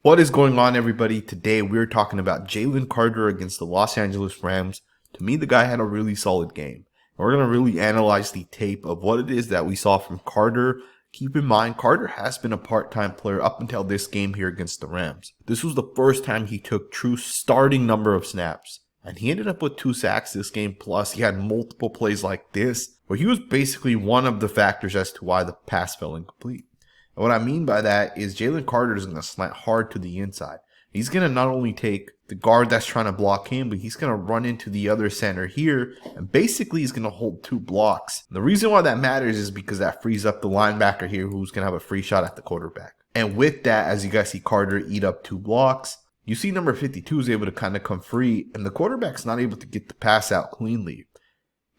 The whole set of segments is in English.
What is going on, everybody? Today we're talking about Jalen Carter against the Los Angeles Rams. To me, the guy had a really solid game. We're going to really analyze the tape of what it is that we saw from Carter. Keep in mind, Carter has been a part-time player up until this game here against the Rams. This was the first time he took true starting number of snaps. And he ended up with 2 sacks this game, plus he had multiple plays like this, where he was basically one of the factors as to why the pass fell incomplete. And what I mean by that is Jalen Carter is going to slant hard to the inside. He's going to not only take the guard that's trying to block him, but he's going to run into the other center here, and basically he's going to hold 2 blocks. And the reason why that matters is because that frees up the linebacker here who's going to have a free shot at the quarterback. And with that, as you guys see Carter eat up 2 blocks, you see number 52 is able to kind of come free, and the quarterback's not able to get the pass out cleanly.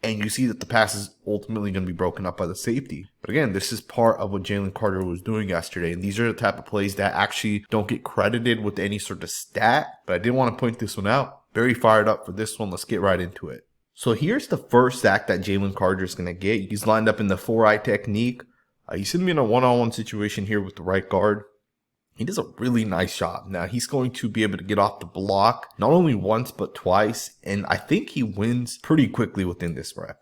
And you see that the pass is ultimately going to be broken up by the safety. But again, this is part of what Jalen Carter was doing yesterday. And these are the type of plays that actually don't get credited with any sort of stat. But I did want to point this one out. Very fired up for this one. Let's get right into it. So here's the first sack that Jalen Carter is going to get. He's lined up in the 4-eye technique. He's sitting in a one-on-one situation here with the right guard. He does a really nice job. Now, he's going to be able to get off the block not only once, but twice. And I think he wins pretty quickly within this rep.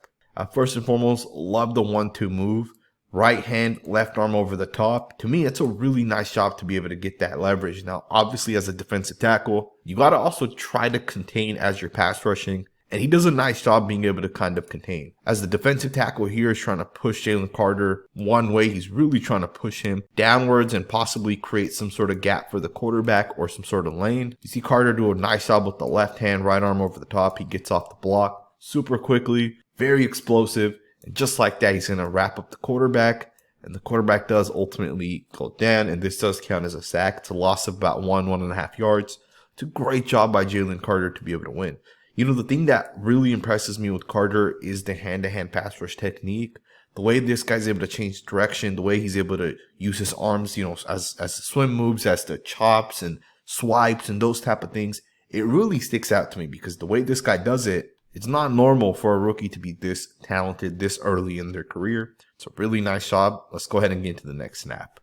First and foremost, love the 1-2 move. Right hand, left arm over the top. To me, it's a really nice job to be able to get that leverage. Now, obviously, as a defensive tackle, you got to also try to contain as you're pass rushing. And he does a nice job being able to kind of contain. As the defensive tackle here is trying to push Jalen Carter one way, he's really trying to push him downwards and possibly create some sort of gap for the quarterback or some sort of lane. You see Carter do a nice job with the left hand, right arm over the top. He gets off the block super quickly, very explosive. And just like that, he's going to wrap up the quarterback. And the quarterback does ultimately go down. And this does count as a sack. It's a loss of about 1.5 yards. It's a great job by Jalen Carter to be able to win. You know, the thing that really impresses me with Carter is the hand-to-hand pass rush technique. The way this guy's able to change direction, the way he's able to use his arms, as swim moves, as the chops and swipes and those type of things. It really sticks out to me because the way this guy does it, it's not normal for a rookie to be this talented this early in their career. It's a really nice job. Let's go ahead and get into the next snap.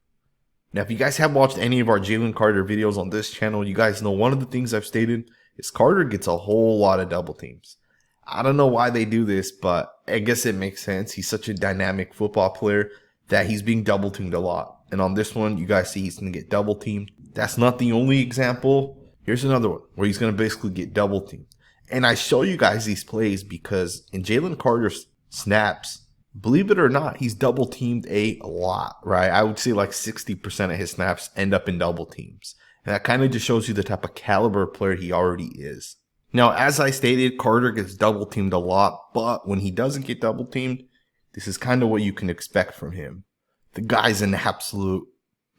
Now, if you guys have watched any of our Jalen Carter videos on this channel, you guys know one of the things I've stated is Carter gets a whole lot of double teams. I don't know why they do this, but I guess it makes sense. He's such a dynamic football player that he's being double teamed a lot. And on this one, you guys see he's going to get double teamed. That's not the only example. Here's another one where he's going to basically get double teamed. And I show you guys these plays because in Jalen Carter's snaps, believe it or not, he's double teamed a lot, right? I would say like 60% of his snaps end up in double teams. And that kind of just shows you the type of caliber player he already is. Now, as I stated, Carter gets double teamed a lot, but when he doesn't get double teamed, this is kind of what you can expect from him. The guy's an absolute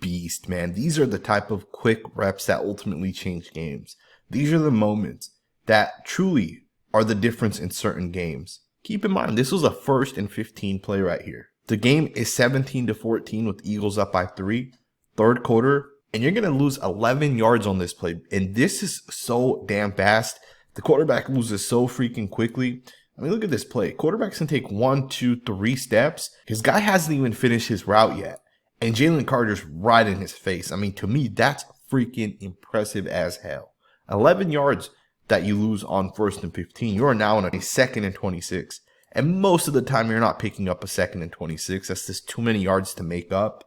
beast, man. These are the type of quick reps that ultimately change games. These are the moments that truly are the difference in certain games. Keep in mind, this was a 1st and 15 play right here. The game is 17-14 with Eagles up by 3. Third quarter. And you're going to lose 11 yards on this play. And this is so damn fast. The quarterback loses so freaking quickly. I mean, look at this play. Quarterback's going to take 1, 2, 3 steps. His guy hasn't even finished his route yet. And Jalen Carter's right in his face. I mean, to me, that's freaking impressive as hell. 11 yards that you lose on 1st and 15. You are now on a 2nd and 26. And most of the time, you're not picking up a 2nd and 26. That's just too many yards to make up.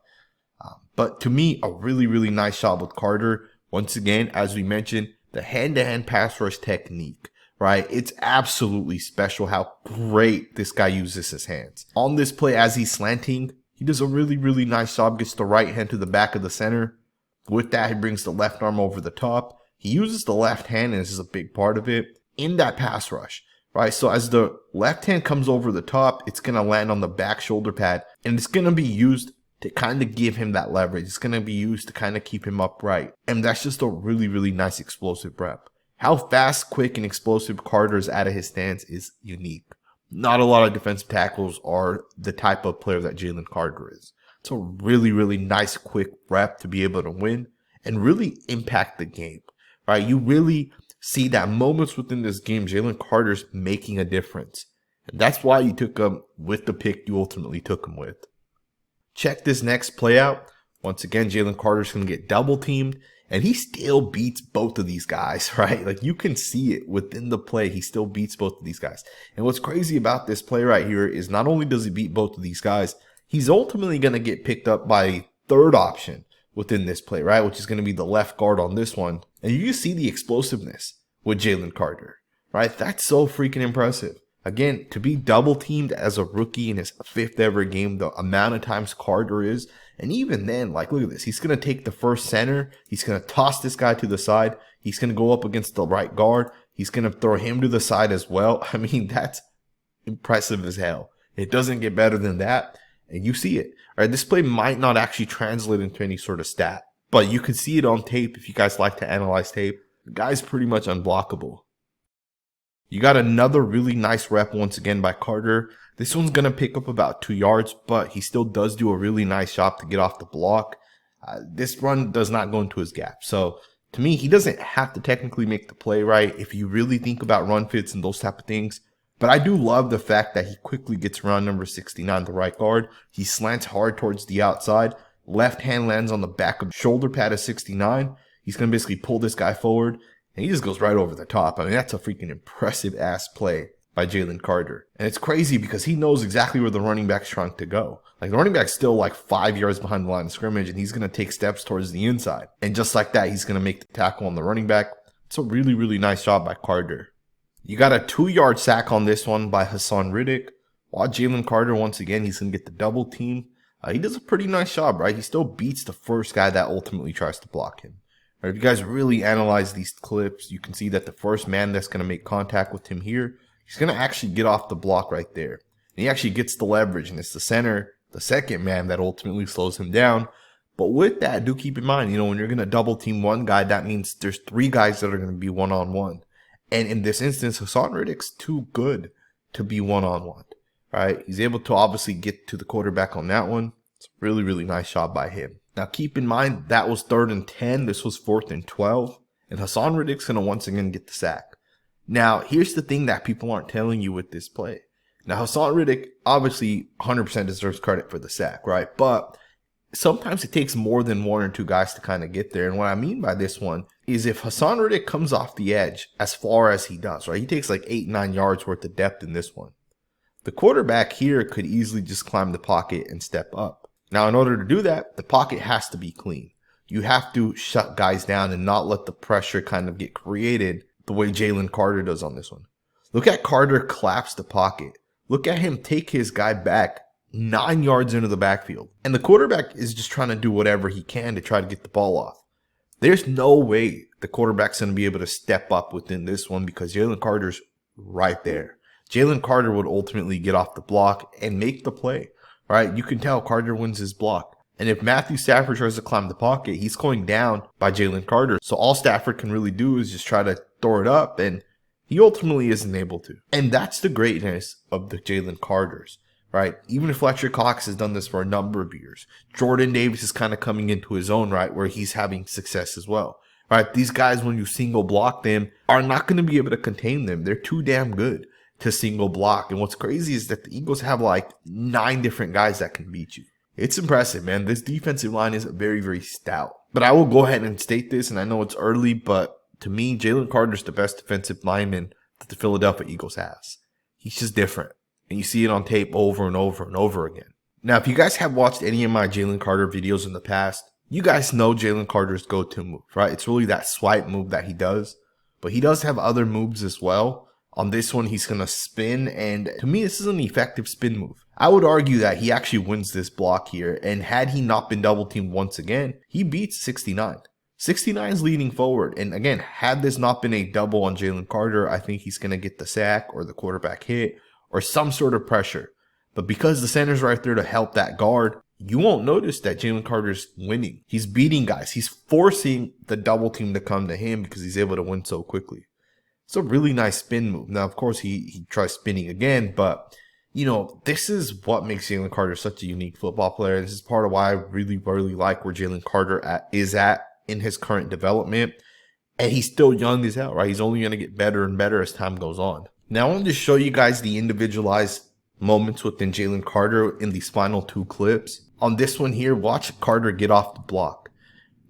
But to me, a really, really nice job with Carter. Once again, as we mentioned, the hand-to-hand pass rush technique, right? It's absolutely special how great this guy uses his hands. On this play, as he's slanting, he does a really, really nice job. Gets the right hand to the back of the center. With that, he brings the left arm over the top. He uses the left hand, and this is a big part of it, in that pass rush, right? So as the left hand comes over the top, it's going to land on the back shoulder pad, and it's going to be used to kind of give him that leverage. It's going to be used to kind of keep him upright. And that's just a really, really nice explosive rep. How fast, quick, and explosive Carter is out of his stance is unique. Not a lot of defensive tackles are the type of player that Jalen Carter is. It's a really, really nice, quick rep to be able to win and really impact the game, right? You really see that moments within this game, Jalen Carter's making a difference. And that's why you took him with the pick you ultimately took him with. Check this next play out. Once again, Jalen Carter's going to get double teamed. And he still beats both of these guys, right? Like you can see it within the play. He still beats both of these guys. And what's crazy about this play right here is not only does he beat both of these guys, he's ultimately going to get picked up by a third option within this play, right? Which is going to be the left guard on this one. And you see the explosiveness with Jalen Carter, right? That's so freaking impressive. Again, to be double teamed as a rookie in his 5th ever game, the amount of times Carter is, and even then, like, look at this. He's going to take the first center. He's going to toss this guy to the side. He's going to go up against the right guard. He's going to throw him to the side as well. I mean, that's impressive as hell. It doesn't get better than that. And you see it. All right, this play might not actually translate into any sort of stat, but you can see it on tape if you guys like to analyze tape. The guy's pretty much unblockable. You got another really nice rep once again by Carter. This one's going to pick up about 2 yards, but he still does do a really nice job to get off the block. This run does not go into his gap. So to me, he doesn't have to technically make the play, right? If you really think about run fits and those type of things. But I do love the fact that he quickly gets around number 69, the right guard. He slants hard towards the outside. Left hand lands on the back of the shoulder pad of 69. He's going to basically pull this guy forward. And he just goes right over the top. I mean, that's a freaking impressive ass play by Jalen Carter. And it's crazy because he knows exactly where the running back's trying to go. Like the running back's still like 5 yards behind the line of scrimmage and he's going to take steps towards the inside. And just like that, he's going to make the tackle on the running back. It's a really, really nice job by Carter. You got a 2-yard sack on this one by Hassan Riddick. While Jalen Carter, once again, he's going to get the double team. He does a pretty nice job, right? He still beats the first guy that ultimately tries to block him. If you guys really analyze these clips, you can see that the first man that's going to make contact with him here, he's going to actually get off the block right there. And he actually gets the leverage, and it's the center, the second man, that ultimately slows him down. But with that, do keep in mind, when you're going to double team one guy, that means there's 3 guys that are going to be one-on-one. And in this instance, Hassan Riddick's too good to be one-on-one, right? He's able to obviously get to the quarterback on that one. It's a really, really nice job by him. Now, keep in mind, that was 3rd and 10. This was 4th and 12. And Hassan Riddick's going to once again get the sack. Now, here's the thing that people aren't telling you with this play. Now, Hassan Riddick obviously 100% deserves credit for the sack, right? But sometimes it takes more than 1 or 2 guys to kind of get there. And what I mean by this one is if Hassan Riddick comes off the edge as far as he does, right? He takes like 8-9 yards worth of depth in this one. The quarterback here could easily just climb the pocket and step up. Now, in order to do that, the pocket has to be clean. You have to shut guys down and not let the pressure kind of get created the way Jalen Carter does on this one. Look at Carter collapse the pocket. Look at him take his guy back 9 yards into the backfield. And the quarterback is just trying to do whatever he can to try to get the ball off. There's no way the quarterback's going to be able to step up within this one because Jalen Carter's right there. Jalen Carter would ultimately get off the block and make the play. Right, you can tell Carter wins his block. And if Matthew Stafford tries to climb the pocket, he's going down by Jalen Carter. So all Stafford can really do is just try to throw it up, and he ultimately isn't able to. And that's the greatness of the Jalen Carters, right? Even if Fletcher Cox has done this for a number of years, Jordan Davis is kind of coming into his own, right, where he's having success as well. Right, these guys, when you single block them, are not going to be able to contain them. They're too damn good to single block. And what's crazy is that the Eagles have like 9 different guys that can beat you. It's impressive, man. This defensive line is very, very stout. But I will go ahead and state this, and I know it's early, but to me, Jalen Carter's the best defensive lineman that the Philadelphia Eagles has. He's just different. And you see it on tape over and over and over again. Now, if you guys have watched any of my Jalen Carter videos in the past, you guys know Jalen Carter's go-to move, right? It's really that swipe move that he does. But he does have other moves as well. On this one, he's going to spin, and to me, this is an effective spin move. I would argue that he actually wins this block here, and had he not been double teamed once again, he beats 69. 69 is leading forward, and again, had this not been a double on Jalen Carter, I think he's going to get the sack or the quarterback hit or some sort of pressure. But because the center's right there to help that guard, you won't notice that Jalen Carter's winning. He's beating guys. He's forcing the double team to come to him because he's able to win so quickly. It's a really nice spin move. Now, of course, he tries spinning again, but, this is what makes Jalen Carter such a unique football player. This is part of why I really, really like where Jalen Carter is at in his current development. And he's still young as hell, right? He's only going to get better and better as time goes on. Now, I wanted to show you guys the individualized moments within Jalen Carter in these final 2 clips. On this one here, watch Carter get off the block.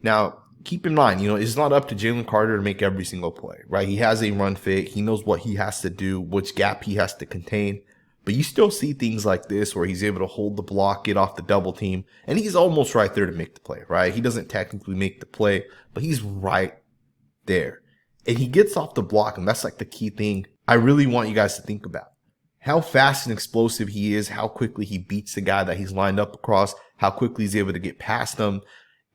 Now, keep in mind, it's not up to Jalen Carter to make every single play, right? He has a run fit. He knows what he has to do, which gap he has to contain. But you still see things like this where he's able to hold the block, get off the double team, and he's almost right there to make the play, right? He doesn't technically make the play, but he's right there. And he gets off the block, and that's like the key thing I really want you guys to think about. How fast and explosive he is, how quickly he beats the guy that he's lined up across, how quickly he's able to get past them.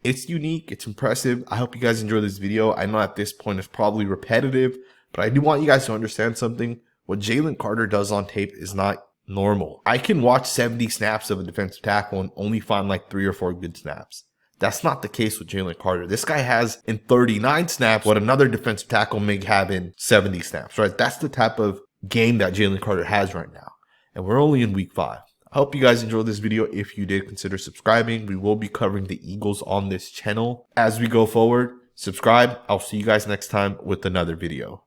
It's unique. It's impressive. I hope you guys enjoy this video. I know at this point it's probably repetitive, but I do want you guys to understand something. What Jalen Carter does on tape is not normal. I can watch 70 snaps of a defensive tackle and only find like 3 or 4 good snaps. That's not the case with Jalen Carter. This guy has in 39 snaps what another defensive tackle may have in 70 snaps, right? That's the type of game that Jalen Carter has right now. And we're only in week 5. I hope you guys enjoyed this video. If you did, consider subscribing. We will be covering the Eagles on this channel as we go forward. Subscribe. I'll see you guys next time with another video.